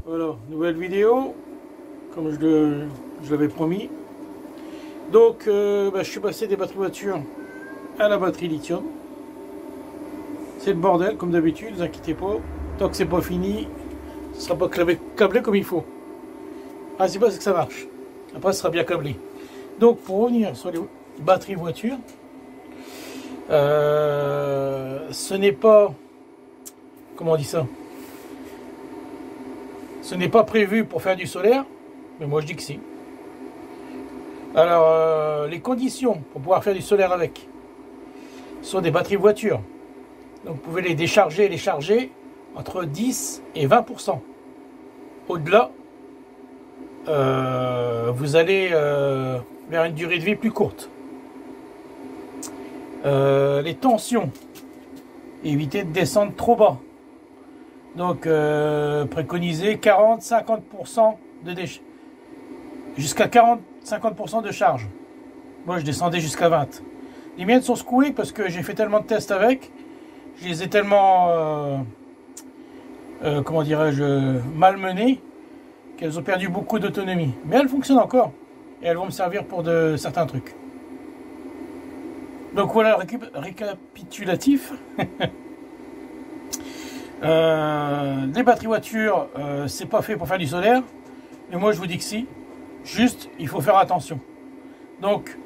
Voilà, nouvelle vidéo, comme je l'avais promis. Donc, je suis passé des batteries voiture à la batterie lithium. C'est le bordel, comme d'habitude, ne vous inquiétez pas. Tant que c'est pas fini, ce sera pas câblé comme il faut. Le principal, c'est que ça marche. Après, ce sera bien câblé. Donc, pour revenir sur les batteries voiture, ce n'est pas... Comment on dit ça? Ce n'est pas prévu pour faire du solaire, mais moi je dis que si. Alors, les conditions pour pouvoir faire du solaire avec sont des batteries voiture. Donc, vous pouvez les décharger et les charger entre 10 et 20%. Au-delà, vous allez vers une durée de vie plus courte. Les tensions, évitez de descendre trop bas. Donc, préconisez 40-50% de décharge. Jusqu'à 40-50% de charge. Moi, je descendais jusqu'à 20. Les miennes sont secouées parce que j'ai fait tellement de tests avec. Je les ai tellement, comment dirais-je, malmenées qu'elles ont perdu beaucoup d'autonomie. Mais elles fonctionnent encore. Et elles vont me servir pour certains trucs. Donc voilà le récapitulatif. Les batteries voitures, c'est pas fait pour faire du solaire. Mais moi je vous dis que si. Juste, il faut faire attention. Donc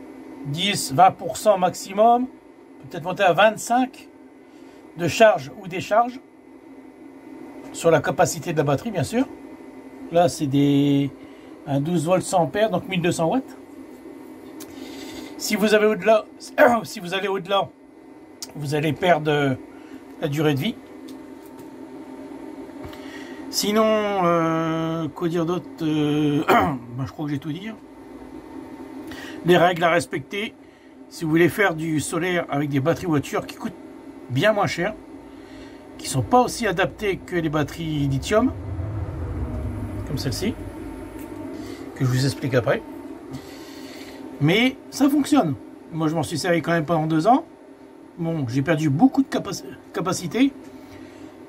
10-20% maximum. Peut-être monter à 25 de charge ou décharge. Sur la capacité de la batterie bien sûr. Là c'est un 12 volts 100 ampères, donc 1200 watts. Si vous allez au-delà, vous allez perdre la durée de vie. Sinon, quoi dire d'autre? Je crois que j'ai tout dit. Les règles à respecter si vous voulez faire du solaire avec des batteries voitures qui coûtent bien moins cher, qui sont pas aussi adaptées que les batteries lithium, comme celle-ci, que je vous explique après. Mais ça fonctionne. Moi, je m'en suis servi quand même pendant 2 ans. Bon, j'ai perdu beaucoup de capacité.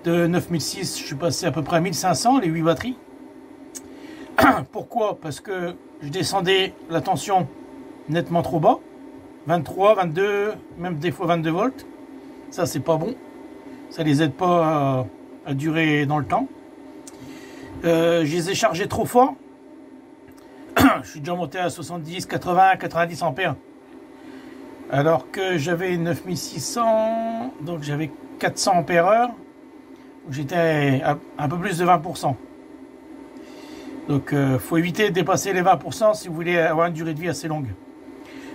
De 9006, je suis passé à peu près à 1500, les 8 batteries. Pourquoi? Parce que je descendais la tension nettement trop bas. 23, 22, même des fois 22 volts. Ça, c'est pas bon. Ça les aide pas à durer dans le temps. Je les ai chargés trop fort. Je suis déjà monté à 70, 80, 90 ampères. Alors que j'avais 9600, donc j'avais 400 ampères heure. J'étais à un peu plus de 20%. Donc, faut éviter de dépasser les 20% si vous voulez avoir une durée de vie assez longue.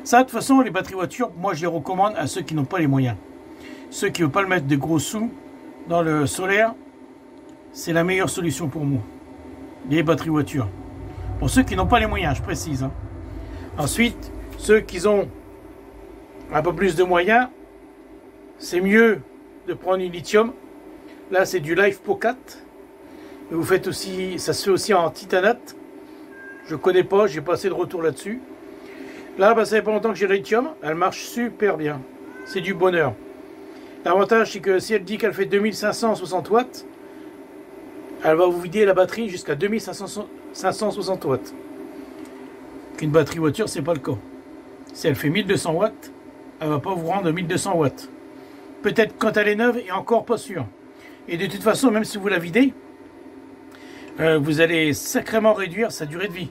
Ça, de toute façon, les batteries voitures, moi, je les recommande à ceux qui n'ont pas les moyens. Ceux qui ne veulent pas le mettre de gros sous dans le solaire, c'est la meilleure solution pour moi. Les batteries voitures. Pour ceux qui n'ont pas les moyens, je précise. Ensuite, ceux qui ont un peu plus de moyens, c'est mieux de prendre une lithium. Là, c'est du LiFePO4. Vous faites aussi, ça se fait aussi en titanate. Je connais pas, j'ai pas assez de retour là-dessus. Là, ça fait pas longtemps que j'ai le lithium. Elle marche super bien. C'est du bonheur. L'avantage, c'est que si elle dit qu'elle fait 2560 watts, elle va vous vider la batterie jusqu'à 2560 watts. Qu'une batterie voiture, c'est pas le cas. Si elle fait 1200 watts, elle va pas vous rendre 1200 watts. Peut-être quand elle est neuve et encore pas sûr. Et de toute façon, même si vous la videz, vous allez sacrément réduire sa durée de vie.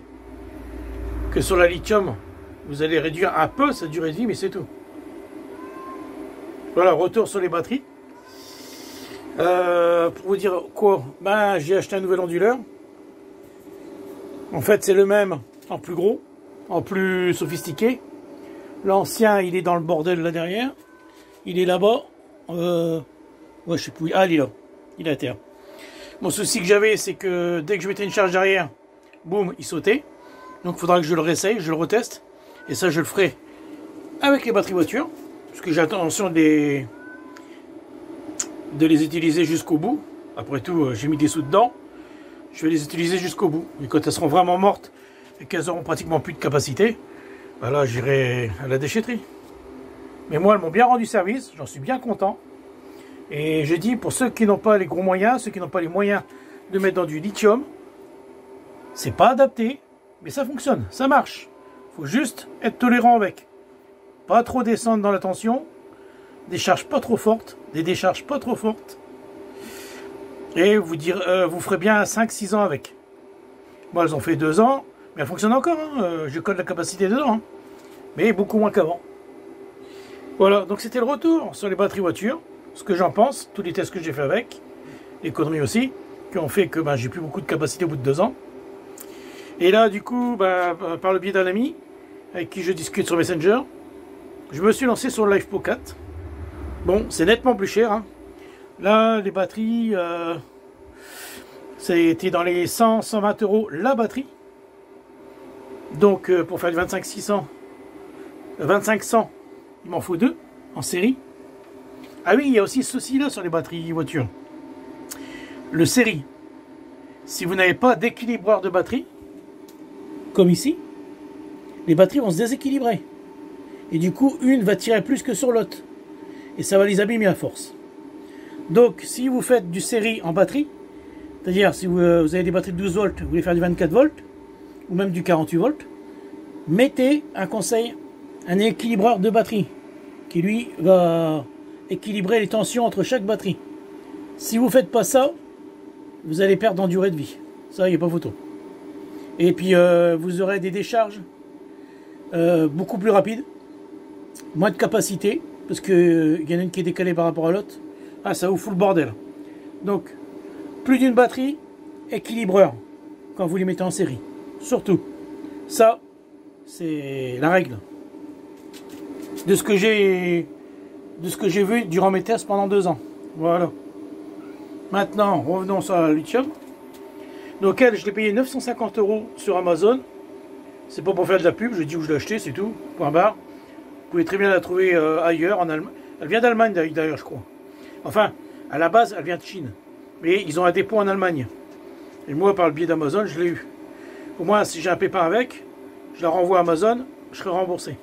Que sur la lithium, vous allez réduire un peu sa durée de vie, mais c'est tout. Voilà, retour sur les batteries. Pour vous dire quoi, j'ai acheté un nouvel onduleur. En fait, c'est le même en plus gros, en plus sophistiqué. L'ancien, il est dans le bordel là derrière. Il est là-bas. Ouais, je sais plus. Ah, il est là. Il est à terre. Mon souci que j'avais, c'est que dès que je mettais une charge derrière, boum, il sautait. Donc, il faudra que je le réessaye, je le reteste. Et ça, je le ferai avec les batteries voitures. Parce que j'ai l'intention de les utiliser jusqu'au bout. Après tout, j'ai mis des sous dedans. Je vais les utiliser jusqu'au bout. Et quand elles seront vraiment mortes et qu'elles auront pratiquement plus de capacité, là, j'irai à la déchetterie. Mais moi, elles m'ont bien rendu service. J'en suis bien content. Et j'ai dit, pour ceux qui n'ont pas les gros moyens, ceux qui n'ont pas les moyens de mettre dans du lithium, C'est pas adapté, mais ça fonctionne, ça marche. Faut juste être tolérant avec. Pas trop descendre dans la tension, des charges pas trop fortes, des décharges pas trop fortes. Et vous ferez bien 5-6 ans avec. Bon, elles ont fait 2 ans, mais elles fonctionnent encore. Hein. Je code la capacité dedans, hein. Mais beaucoup moins qu'avant. Voilà, donc c'était le retour sur les batteries voitures. Ce que j'en pense, tous les tests que j'ai fait avec, les conneries aussi, qui ont fait que j'ai plus beaucoup de capacité au bout de 2 ans. Et là, du coup, par le biais d'un ami, avec qui je discute sur Messenger, je me suis lancé sur le LiFePro 4. Bon, c'est nettement plus cher, hein. Là, les batteries, c'était dans les 100-120 euros la batterie. Donc, pour faire du 25-600, 2500, il m'en faut 2 en série. Ah oui, il y a aussi ceci là sur les batteries voitures. Le série. Si vous n'avez pas d'équilibreur de batterie, comme ici, les batteries vont se déséquilibrer. Et du coup, une va tirer plus que sur l'autre. Et ça va les abîmer à force. Donc, si vous faites du série en batterie, c'est-à-dire si vous avez des batteries de 12 volts, vous voulez faire du 24 volts, ou même du 48 volts, mettez un conseil, un équilibreur de batterie, qui lui va équilibrer les tensions entre chaque batterie. Si vous ne faites pas ça, vous allez perdre en durée de vie. Ça, il n'y a pas photo. Et puis, vous aurez des décharges beaucoup plus rapides, moins de capacité, parce qu'il y en a une qui est décalée par rapport à l'autre. Ah, ça vous fout le bordel. Donc, plus d'une batterie, équilibreur, quand vous les mettez en série. Surtout. Ça, c'est la règle. De ce que j'ai vu durant mes tests pendant 2 ans. Voilà. Maintenant, revenons sur la lithium. Donc elle, je l'ai payé 950 € sur Amazon. C'est pas pour faire de la pub, je dis où je l'ai acheté, c'est tout. Point barre. Vous pouvez très bien la trouver ailleurs, en Allemagne. Elle vient d'Allemagne d'ailleurs, je crois. Enfin, à la base, elle vient de Chine. Mais ils ont un dépôt en Allemagne. Et moi, par le biais d'Amazon, je l'ai eu. Au moins, si j'ai un pépin avec, je la renvoie à Amazon, je serai remboursé.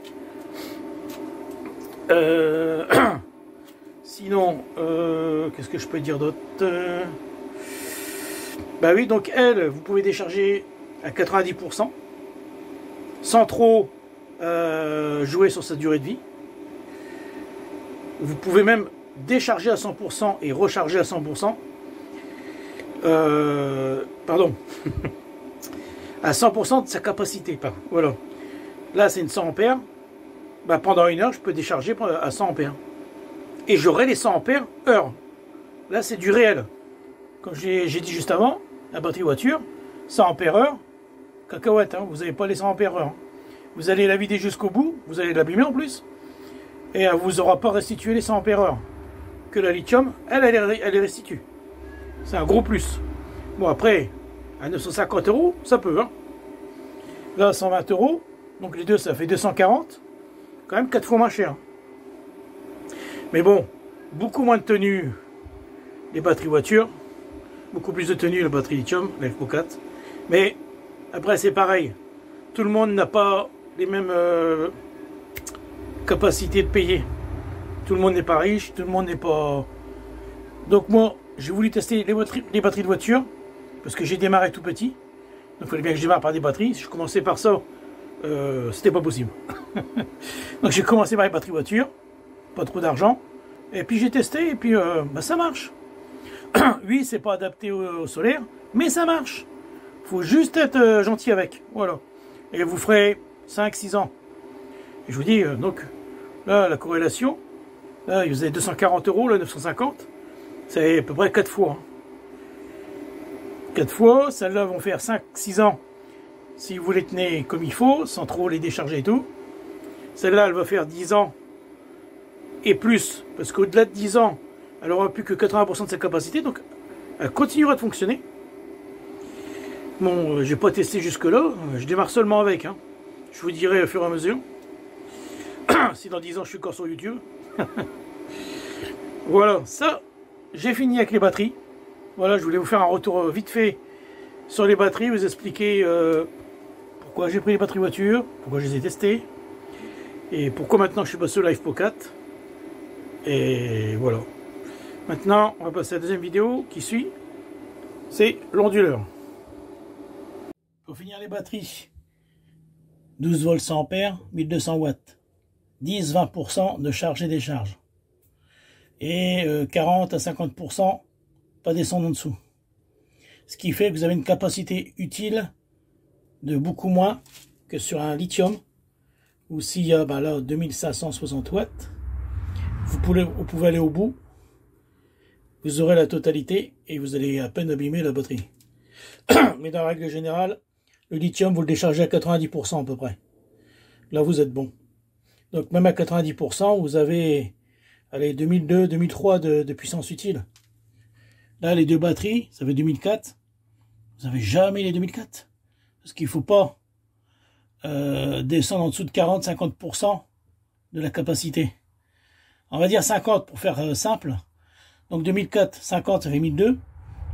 Sinon, qu'est-ce que je peux dire d'autre? Bah oui, donc elle, vous pouvez décharger à 90%, sans trop jouer sur sa durée de vie. Vous pouvez même décharger à 100% et recharger à 100%. Pardon. À 100% de sa capacité. Voilà. Là, c'est une 100 ampères. Bah, pendant 1 heure, je peux décharger à 100 ampères. Et j'aurai les 100 ampères heure. Là, c'est du réel. Comme j'ai dit juste avant, la batterie voiture, 100 ampères heure, cacahuète, hein, vous n'avez pas les 100 ampères heure. Vous allez la vider jusqu'au bout, vous allez l'abîmer en plus, et elle ne vous aura pas restitué les 100 ampères heure. Que la lithium, elle les restitue. C'est un gros plus. Bon, après, à 950 €, ça peut. Hein. Là, 120 €, donc les deux, ça fait 240. Quand même 4 fois moins cher. Mais bon, beaucoup moins de tenue les batteries voitures. Beaucoup plus de tenue la batterie lithium, la LiFePro 4. Mais après, c'est pareil. Tout le monde n'a pas les mêmes capacités de payer. Tout le monde n'est pas riche, tout le monde n'est pas... Donc moi, j'ai voulu tester les batteries de voiture, parce que j'ai démarré tout petit. Donc il fallait bien que je démarre par des batteries. Si je commençais par ça, c'était pas possible. Donc j'ai commencé par les batteries voiture, pas trop d'argent. Et puis j'ai testé, et puis ça marche. Oui, c'est pas adapté au solaire, mais ça marche. Faut juste être gentil avec. Voilà. Et vous ferez 5-6 ans. Et je vous dis, donc, là, la corrélation, là, vous avez 240 €, là, 950. C'est à peu près 4 fois. Hein. 4 fois, celles-là vont faire 5-6 ans si vous les tenez comme il faut, sans trop les décharger et tout. Celle-là, elle va faire 10 ans et plus, parce qu'au-delà de 10 ans, elle aura plus que 80% de sa capacité, donc elle continuera de fonctionner. Bon, j'ai pas testé jusque-là, je démarre seulement avec. Hein. Je vous dirai au fur et à mesure. Si dans 10 ans, je suis encore sur YouTube. Voilà, ça, j'ai fini avec les batteries. Voilà, je voulais vous faire un retour vite fait sur les batteries, vous expliquer pourquoi j'ai pris les batteries voitures, pourquoi je les ai testées, et pourquoi maintenant je suis passé au LiFePro 4. Et voilà. Maintenant, on va passer à la deuxième vidéo qui suit. C'est l'onduleur. Pour finir les batteries, 12 volts 100 ampères, 1200 watts. 10-20% de charge et décharge. Et 40 à 50%, pas descendre en dessous. Ce qui fait que vous avez une capacité utile de beaucoup moins que sur un lithium, où s'il y a là 2560 watts, vous pouvez aller au bout, vous aurez la totalité et vous allez à peine abîmer la batterie. Mais dans la règle générale, le lithium, vous le déchargez à 90% à peu près. Là, vous êtes bon. Donc même à 90%, vous avez allez, 2002, 2003 de puissance utile. Là, les deux batteries, ça fait 2004. Vous n'avez jamais les 2004. Parce qu'il ne faut pas descendre en dessous de 40-50% de la capacité. On va dire 50 pour faire simple. Donc 2004, 50, ça fait 1002.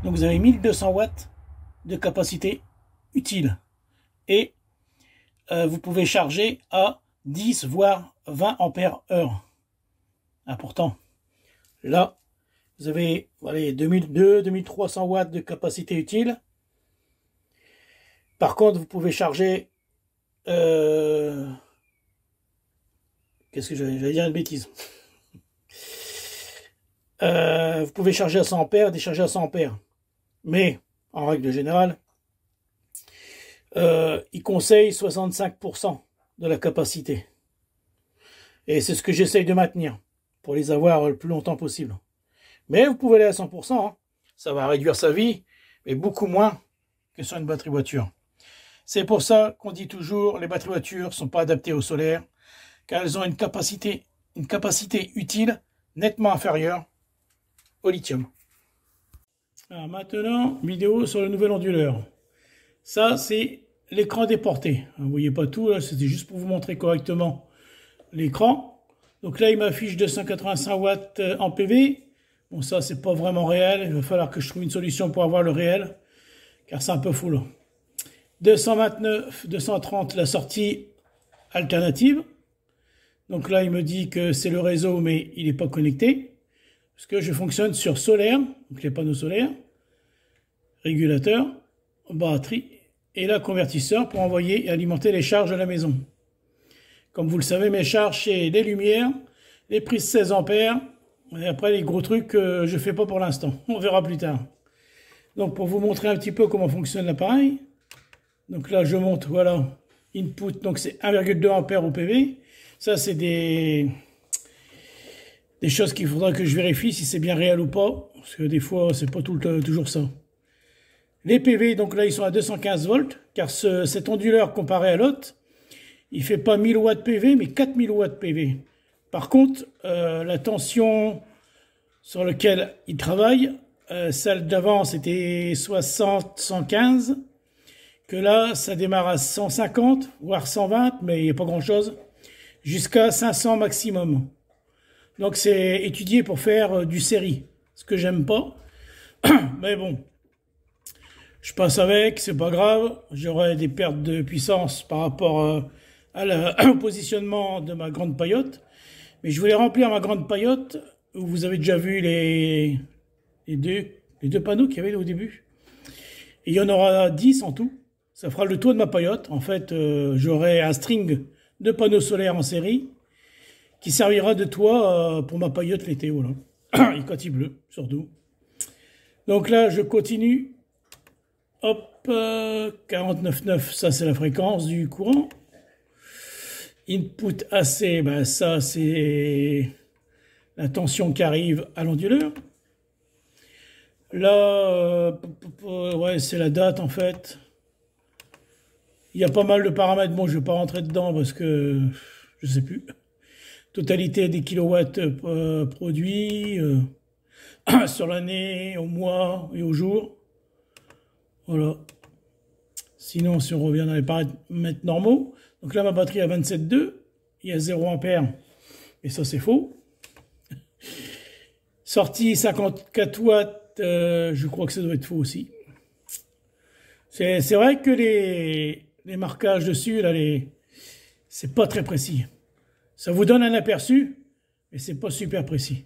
Donc vous avez 1200 watts de capacité utile. Et vous pouvez charger à 10 voire 20 ampères heure. Important. Là, vous avez 2200-2300 watts de capacité utile. Par contre, vous pouvez charger... Qu'est-ce que j'allais dire une bêtise. Vous pouvez charger à 100 ampères, décharger à 100 ampères. Mais, en règle générale, il conseille 65% de la capacité. Et c'est ce que j'essaye de maintenir, pour les avoir le plus longtemps possible. Mais vous pouvez aller à 100%, hein. Ça va réduire sa vie, mais beaucoup moins que sur une batterie voiture. C'est pour ça qu'on dit toujours, les batteries voitures ne sont pas adaptées au solaire, car elles ont une capacité utile nettement inférieure au lithium. Alors maintenant, vidéo sur le nouvel onduleur. Ça, c'est l'écran déporté. Vous ne voyez pas tout, c'était juste pour vous montrer correctement l'écran. Donc là, il m'affiche 285 watts en PV. Bon, ça, c'est pas vraiment réel. Il va falloir que je trouve une solution pour avoir le réel, car c'est un peu fou là. 229, 230, la sortie alternative. Donc là, il me dit que c'est le réseau, mais il n'est pas connecté. Parce que je fonctionne sur solaire, donc les panneaux solaires, régulateur, batterie, et là, convertisseur pour envoyer et alimenter les charges à la maison. Comme vous le savez, mes charges, c'est les lumières, les prises 16 ampères, et après les gros trucs que je ne fais pas pour l'instant. On verra plus tard. Donc pour vous montrer un petit peu comment fonctionne l'appareil, donc là je monte, voilà, input, donc c'est 1,2 ampères au PV. Ça c'est des choses qu'il faudra que je vérifie si c'est bien réel ou pas, parce que des fois c'est pas toujours ça. Les PV, donc là ils sont à 215 volts, car cet onduleur comparé à l'autre, il fait pas 1000 watts PV, mais 4000 watts PV. Par contre, la tension sur laquelle il travaille, celle d'avant c'était 60, 115, que là ça démarre à 150, voire 120, mais il n'y a pas grand chose, jusqu'à 500 maximum. Donc c'est étudié pour faire du série, ce que j'aime pas, mais bon. Je passe avec, c'est pas grave, j'aurai des pertes de puissance par rapport au positionnement de ma grande paillote. Mais je voulais remplir ma grande paillote, où vous avez déjà vu les deux panneaux qu'il y avait au début. Et il y en aura 10 en tout, ça fera le tour de ma paillote. En fait, j'aurai un string de panneaux solaires en série, qui servira de toit pour ma paillote l'été, voilà. Et quand il pleut, surtout. Donc là, je continue. Hop, 49,9, ça c'est la fréquence du courant. Input AC, ben ça c'est la tension qui arrive à l'onduleur. Là, ouais, c'est la date en fait. Il y a pas mal de paramètres, bon je ne vais pas rentrer dedans parce que je sais plus. Totalité des kilowatts produits sur l'année, au mois et au jour. Voilà. Sinon, si on revient dans les paramètres normaux, donc là, ma batterie à 27,2, il y a 0 ampère, et ça, c'est faux. Sortie 54 watts, je crois que ça doit être faux aussi. C'est vrai que les marquages dessus, là, c'est pas très précis. Ça vous donne un aperçu, mais c'est pas super précis.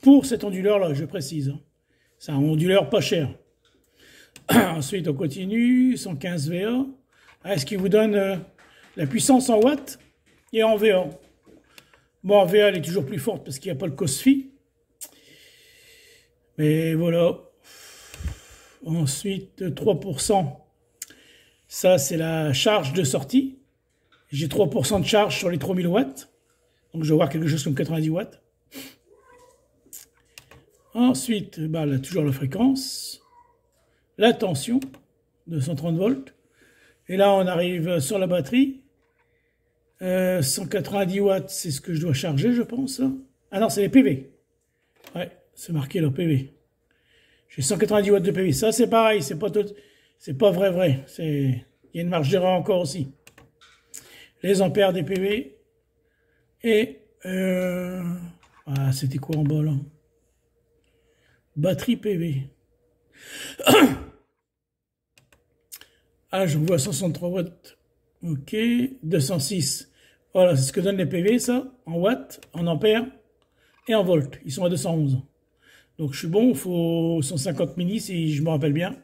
Pour cet onduleur-là, je précise, hein. C'est un onduleur pas cher. Ensuite, on continue, 115 VA. Ah, ce qui vous donne la puissance en watts et en VA. Bon, en VA, elle est toujours plus forte parce qu'il n'y a pas le COSFI. Mais voilà. Ensuite, 3%. Ça, c'est la charge de sortie. J'ai 3% de charge sur les 3000 watts. Donc, je vais avoir quelque chose comme 90 watts. Ensuite, bah, là, toujours la fréquence. La tension, 230 volts. Et là, on arrive sur la batterie. 190 watts, c'est ce que je dois charger, je pense. Là. Ah non, c'est les PV. Ouais, c'est marqué le PV. J'ai 190 watts de PV. Ça, c'est pareil, c'est pas vrai. Il y a une marge d'erreur encore aussi. Les ampères des PV. Et ah, c'était quoi en bas là? Batterie PV. Ah, je vois 163 watts. Ok, 206. Voilà, c'est ce que donnent les PV, ça, en watts, en ampères et en volts. Ils sont à 211. Donc, je suis bon, il faut 150 milli si je me rappelle bien.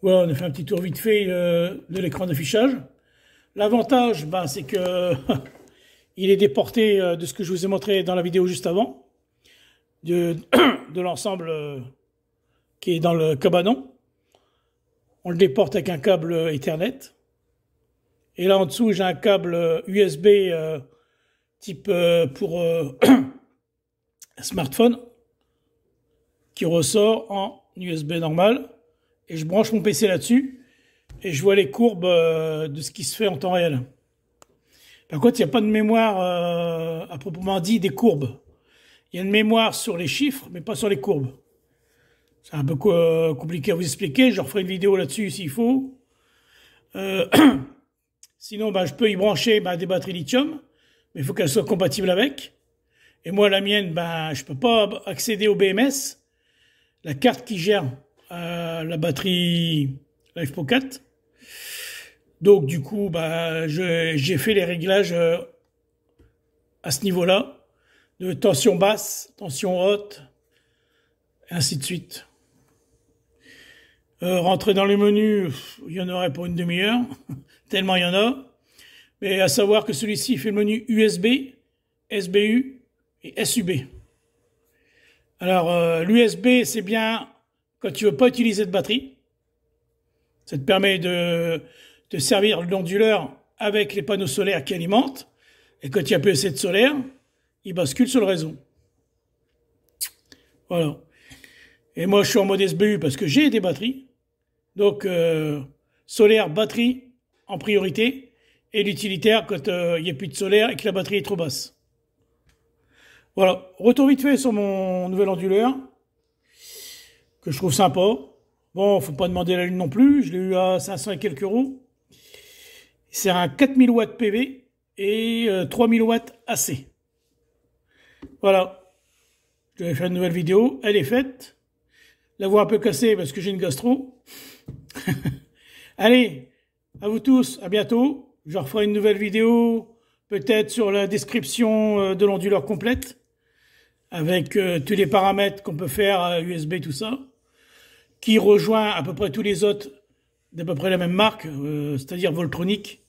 Voilà, on a fait un petit tour vite fait de l'écran d'affichage. L'avantage, bah, c'est que il est déporté de ce que je vous ai montré dans la vidéo juste avant, de l'ensemble qui est dans le cabanon. On le déporte avec un câble Ethernet. Et là en dessous, j'ai un câble USB type pour smartphone qui ressort en USB normal. Et je branche mon PC là-dessus et je vois les courbes de ce qui se fait en temps réel. Par contre, il n'y a pas de mémoire à proprement dit des courbes. Il y a une mémoire sur les chiffres, mais pas sur les courbes. C'est un peu compliqué à vous expliquer. Je referai une vidéo là-dessus s'il faut. Sinon, bah, je peux y brancher des batteries lithium, mais il faut qu'elles soient compatibles avec. Et moi, la mienne, je peux pas accéder au BMS, la carte qui gère la batterie LiFePro 4. Donc, du coup, j'ai fait les réglages à ce niveau-là, de tension basse, tension haute, et ainsi de suite. Rentrer dans les menus, il y en aurait pour une demi-heure, tellement il y en a. Mais à savoir que celui-ci fait le menu USB, SBU et SUB. Alors, l'USB, c'est bien quand tu veux pas utiliser de batterie. Ça te permet de te servir l'onduleur avec les panneaux solaires qui alimentent. Et quand il n'y a plus assez de solaire, il bascule sur le réseau. Voilà. Et moi, je suis en mode SBU parce que j'ai des batteries. Donc, solaire, batterie en priorité. Et l'utilitaire quand il n'y a plus de solaire et que la batterie est trop basse. Voilà. Retour vite fait sur mon nouvel onduleur. Que je trouve sympa. Bon, faut pas demander la lune non plus. Je l'ai eu à 500 et quelques euros. C'est un 4000 watts PV et 3000 watts AC. Voilà. Je vais faire une nouvelle vidéo. Elle est faite. La voix un peu cassée parce que j'ai une gastro. Allez, à vous tous, à bientôt. Je referai une nouvelle vidéo, peut-être sur la description de l'onduleur complète, avec tous les paramètres qu'on peut faire, USB, tout ça, qui rejoint à peu près tous les autres d'à peu près la même marque, c'est-à-dire Voltronic,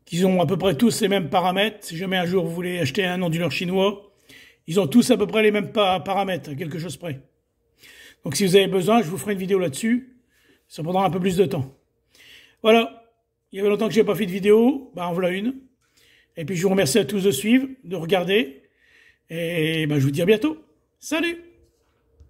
qui ont à peu près tous les mêmes paramètres. Si jamais un jour vous voulez acheter un onduleur chinois, ils ont tous à peu près les mêmes paramètres, à quelque chose près. Donc si vous avez besoin, je vous ferai une vidéo là-dessus. Ça prendra un peu plus de temps. Voilà. Il y avait longtemps que je n'ai pas fait de vidéo. En voilà une. Et puis je vous remercie à tous de suivre, de regarder. Et je vous dis à bientôt. Salut!